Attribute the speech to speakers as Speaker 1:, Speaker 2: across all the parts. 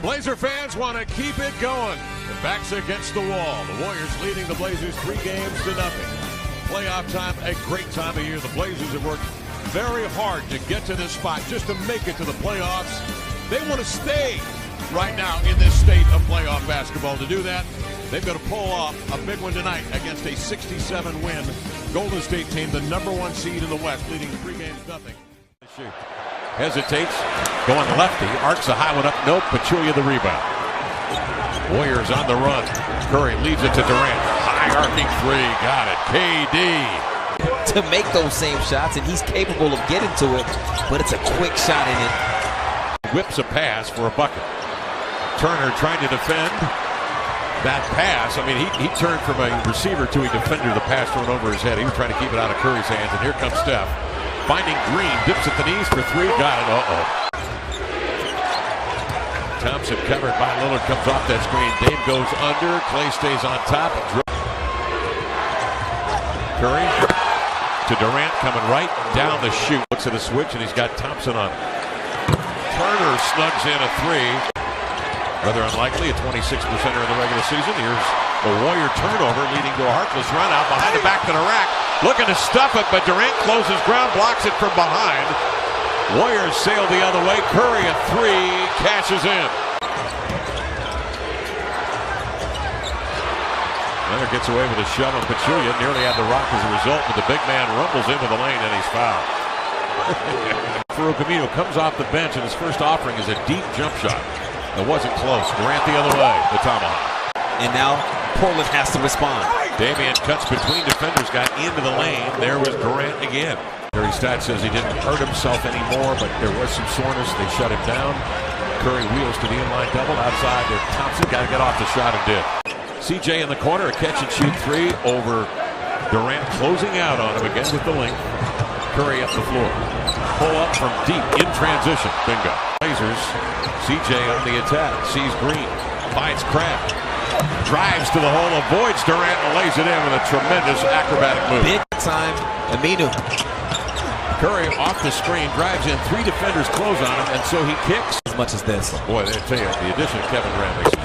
Speaker 1: Blazer fans want to keep it going. The back's against the wall. The Warriors leading the Blazers 3 games to nothing. Playoff time, a great time of year. The Blazers have worked very hard to get to this spot, just to make it to the playoffs. They want to stay right now in this state of playoff basketball. To do that, they've got to pull off a big one tonight against a 67-win Golden State team, the #1 seed in the West, leading 3 games to nothing. Shoot. Hesitates, going lefty, arcs a high one up, nope, Pachulia the rebound. Warriors on the run. Curry leaves it to Durant. High arcing 3, got it. KD.
Speaker 2: To make those same shots, and he's capable of getting to it, but it's a quick shot in it.
Speaker 1: Whips a pass for a bucket. Turner trying to defend that pass. I mean, he turned from a receiver to a defender. The pass thrown over his head. He was trying to keep it out of Curry's hands, and here comes Steph. Finding Green, dips at the knees for 3, got it. Thompson covered by Lillard, comes off that screen. Dame goes under, Clay stays on top. Curry to Durant, coming right down the chute. Looks at a switch, and he's got Thompson on it. Turner snugs in a 3. Rather unlikely, a 26%er in the regular season. Here's the Warrior turnover, leading to a heartless run out behind the back to the rack. Looking to stuff it, but Durant closes ground, blocks it from behind. Warriors sail the other way. Curry a 3, cashes in. Leonard gets away with a shove on Pachulia. Nearly had the rock as a result, but the big man rumbles into the lane and he's fouled. Farouk Aminu comes off the bench, and his first offering is a deep jump shot. It wasn't close. Durant the other way, the tomahawk.
Speaker 2: And now Portland has to respond.
Speaker 1: Damian cuts between defenders, got into the lane. There was Durant again. Terry Stotts says he didn't hurt himself anymore, but there was some soreness. They shut him down. Curry wheels to the inline double outside to Thompson. Got to get off the shot and did. CJ in the corner, a catch and shoot 3 over Durant, closing out on him again with the length. Curry up the floor. Pull up from deep in transition. Bingo. Blazers. CJ on the attack. Sees Green. Finds Kraft. Drives to the hole, avoids Durant, and lays it in with a tremendous acrobatic move.
Speaker 2: Big time Aminu.
Speaker 1: Curry off the screen, drives in, 3 defenders close on him, and so he kicks.
Speaker 2: As much as this.
Speaker 1: Boy, they tell you, the addition of Kevin Durant makes it.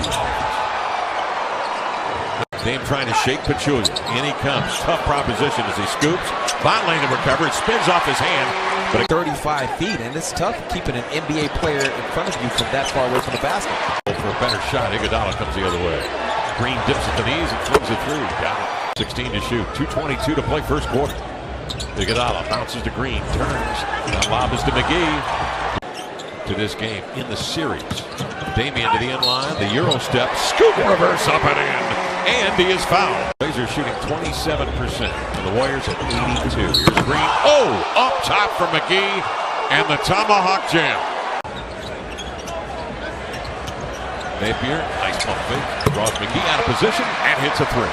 Speaker 1: Dame trying to shake Pachulia. In he comes. Tough proposition as he scoops. Vonleh to recover. It spins off his hand. But
Speaker 2: 35 feet, and it's tough keeping an NBA player in front of you from that far away from the basket.
Speaker 1: For a better shot, Iguodala comes the other way. Green dips at the knees and flings a 3. Got it. 16 to shoot. 2:22 to play first quarter. Iguodala bounces to Green. Turns. That lob is to McGee. To this game in the series. Damian to the inline. The Euro step. Scoop reverse up and in. And he is fouled. Blazers shooting 27%. And the Warriors at 82. Here's Green. Oh! Up top from McGee. And the tomahawk jam. Napier, nice pump fake. Draws McGee out of position and hits a 3.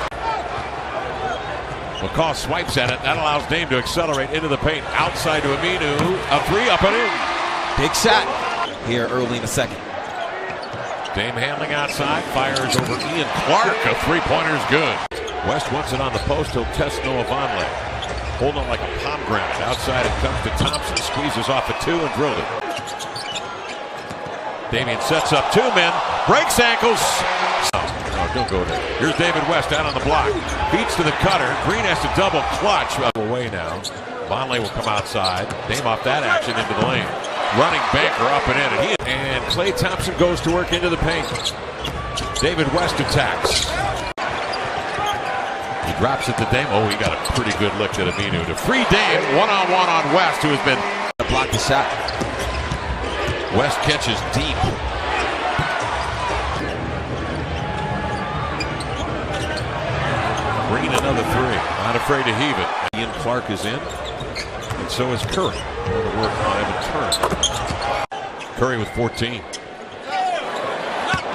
Speaker 1: McCaw swipes at it. That allows Dame to accelerate into the paint. Outside to Aminu. A 3 up and in.
Speaker 2: Big shot here early in the second.
Speaker 1: Dame handling outside, fires over Ian Clark. A 3-pointer is good. West wants it on the post. He'll test Noah Vonleh. Holding on like a pomegranate. Outside it comes to Thompson. Squeezes off a 2 and drilled it. Damian sets up 2 men. Breaks ankles. Oh, don't go there. Here's David West out on the block. Beats to the cutter. Green has to double clutch. Away now. Vonleh will come outside. Dame off that action into the lane. Running banker up and in. And Klay Thompson goes to work into the paint. David West attacks. He drops it to Dame. Oh, he got a pretty good lick at Aminu to free Dame. One-on-one on West, who has been
Speaker 2: blocked the shot.
Speaker 1: West catches deep. Green another 3. Not afraid to heave it. Ian Clark is in. And so is Curry. Going to work on Evan Turner. Curry with 14.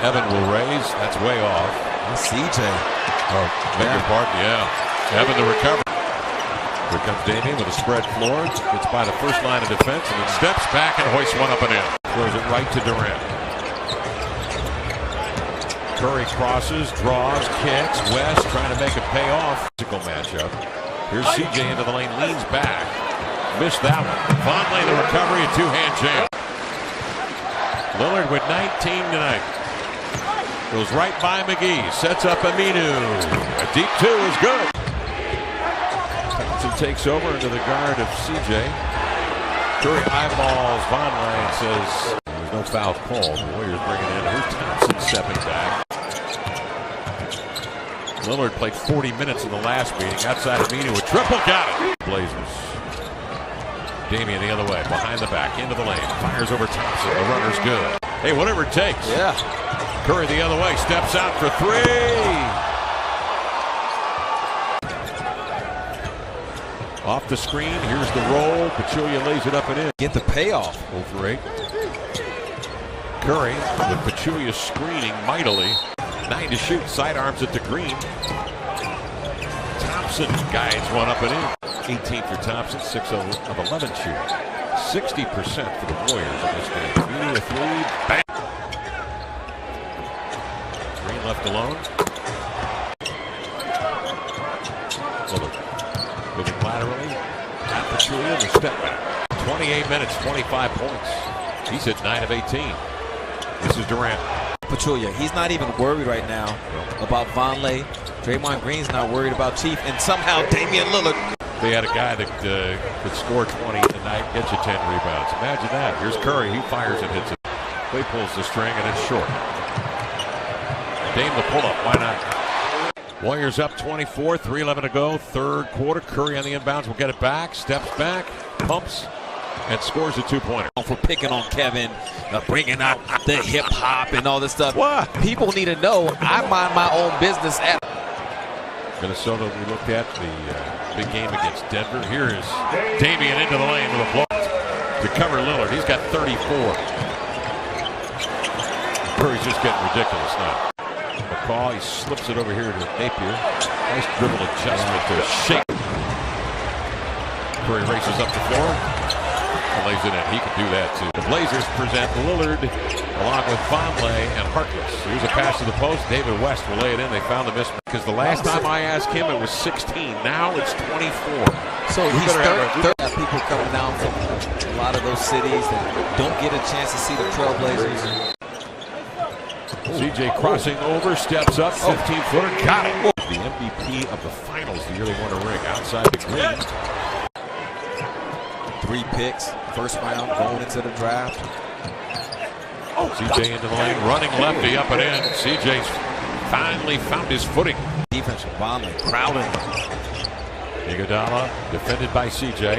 Speaker 1: Evan will raise. That's way off.
Speaker 2: That's CJ.
Speaker 1: Oh, beg your pardon, yeah. Evan the recovery. Here comes Damian with a spread floor. Gets by the first line of defense and then steps back and hoists one up and in. Throws it right to Durant. Curry crosses, draws, kicks. West trying to make it pay off. Physical matchup. Here's CJ into the lane, leans back. Missed that one. Vonleh the recovery, a 2-hand jam. Lillard with 19 tonight. Goes right by McGee. Sets up Aminu. A deep 2 is good. Thompson takes over into the guard of CJ. Curry eyeballs Vonleh and says there's no foul call. The Warriors bring it in. Here's Thompson stepping back. Lillard played 40 minutes in the last meeting. Outside Aminu, a triple, got it. Blazers. Damian the other way, behind the back, into the lane. Fires over Thompson. The runner's good. Hey, whatever it takes.
Speaker 2: Yeah.
Speaker 1: Curry the other way, steps out for 3. Off the screen, here's the roll. Pachulia lays it up and in.
Speaker 2: Get the payoff.
Speaker 1: 0 for 8. Curry with Pachulia screening mightily. 9 to shoot, sidearms at the green. Thompson guides one up and in. 18 for Thompson, 6 of 11 shooting. 60% for the Warriors in this game. Media 3, bang. Green left alone. Lillard moving laterally. At Pachulia, the step back. 28 minutes, 25 points. He's hit 9 of 18. This is Durant.
Speaker 2: Pachulia, he's not even worried right now about Vonleh. Draymond Green's not worried about Chief, and somehow Damian Lillard.
Speaker 1: They had a guy that could score 20 tonight, get you 10 rebounds. Imagine that. Here's Curry. He fires and hits it. Clay pulls the string, and it's short. Dame the pull-up. Why not? Warriors up 24, 3:11 to go. Third quarter. Curry on the inbounds will get it back. Steps back, pumps, and scores a 2-pointer.
Speaker 2: For picking on Kevin, bringing out the hip hop and all this stuff.
Speaker 1: What?
Speaker 2: People need to know I mind my own business.
Speaker 1: Minnesota, we looked at the big game against Denver. Here is Damian into the lane with a block to cover Lillard. He's got 34. Curry's just getting ridiculous now. McCaw, he slips it over here to Napier. Nice dribble adjustment to shake. Curry races up the floor and lays it in. He can do that too. The Blazers present Lillard along with Vonleh and Harkless. Here's a pass to the post. David West will lay it in. They found the mismatch. Because the last time I asked him, it was 16. Now it's 24.
Speaker 2: So he's third. People coming down from a lot of those cities that don't get a chance to see the Trailblazers.
Speaker 1: CJ crossing over, steps up, 15-footer, got it. The MVP of the finals the year they won a ring outside the green.
Speaker 2: 3 picks, first round, going into the draft.
Speaker 1: CJ into the lane, running lefty up and in. CJ's finally found his footing.
Speaker 2: Defense from Vonleh, crowding.
Speaker 1: Iguodala defended by CJ.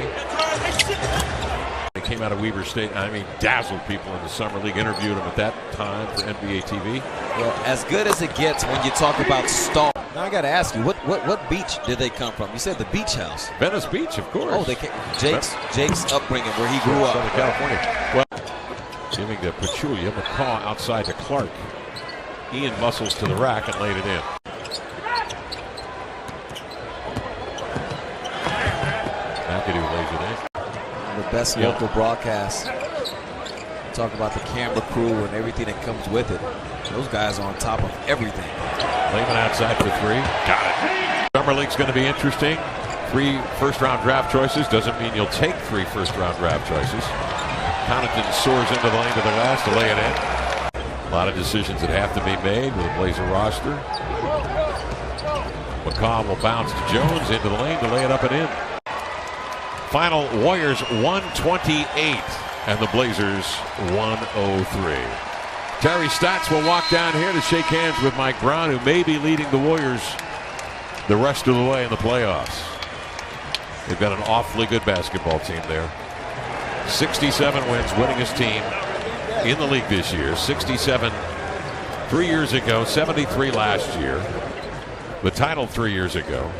Speaker 1: He came out of Weber State, dazzled people in the Summer League, interviewed him at that time for NBA TV.
Speaker 2: Well, as good as it gets when you talk about star. Now I got to ask you, what beach did they come from? You said the beach house.
Speaker 1: Venice Beach, of course.
Speaker 2: Oh, they came, Jake's upbringing, where he grew up.
Speaker 1: Southern California. Well, giving to Pachulia, McCaw outside to Clark. Ian muscles to the rack and laid it in. McAdoo lays it in.
Speaker 2: The best local broadcast. Talk about the camera crew and everything that comes with it. Those guys are on top of everything.
Speaker 1: Lehman outside for 3. Got it. Summer League's going to be interesting. 3 first-round draft choices doesn't mean you'll take 3 first-round draft choices. Connaughton soars into the lane to the glass to lay it in. A lot of decisions that have to be made with a Blazer roster. McCaw will bounce to Jones into the lane to lay it up and in. Final Warriors 128 and the Blazers 103. Terry Stotts will walk down here to shake hands with Mike Brown, who may be leading the Warriors the rest of the way in the playoffs. They've got an awfully good basketball team there. 67 wins, winningest team in the league this year. 67 3 years ago, 73 last year. The title 3 years ago.